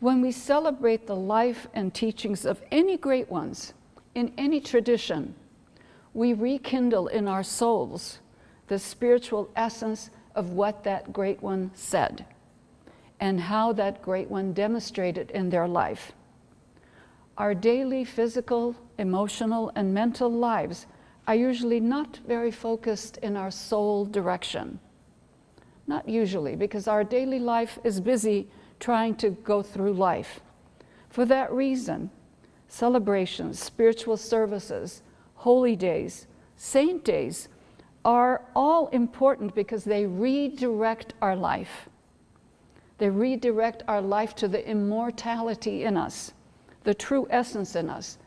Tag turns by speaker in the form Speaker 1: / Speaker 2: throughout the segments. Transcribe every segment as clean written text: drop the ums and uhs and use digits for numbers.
Speaker 1: When we celebrate the life and teachings of any great ones in any tradition, we rekindle in our souls the spiritual essence of what that great one said and how that great one demonstrated in their life. Our daily physical, emotional, and mental lives are usually not very focused in our soul direction. Not usually, because our daily life is busy trying to go through life. For that reason, celebrations, spiritual services, holy days, saint days are all important because they redirect our life. They redirect our life to the immortality in us, the true essence in us.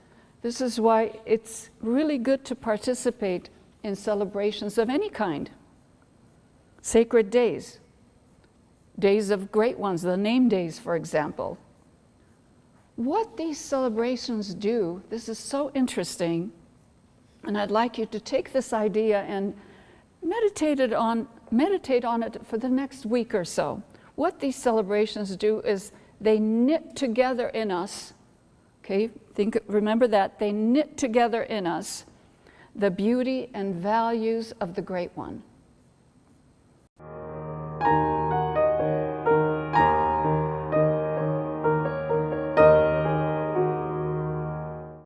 Speaker 1: This is why it's really good to participate in celebrations of any kind. Sacred days, days of great ones, the name days, for example. What these celebrations do, this is so interesting, and I'd like you to take this idea and meditate on it for the next week or so. What these celebrations do is they knit together in us, okay, remember that, they knit together in us the beauty and values of the Great One.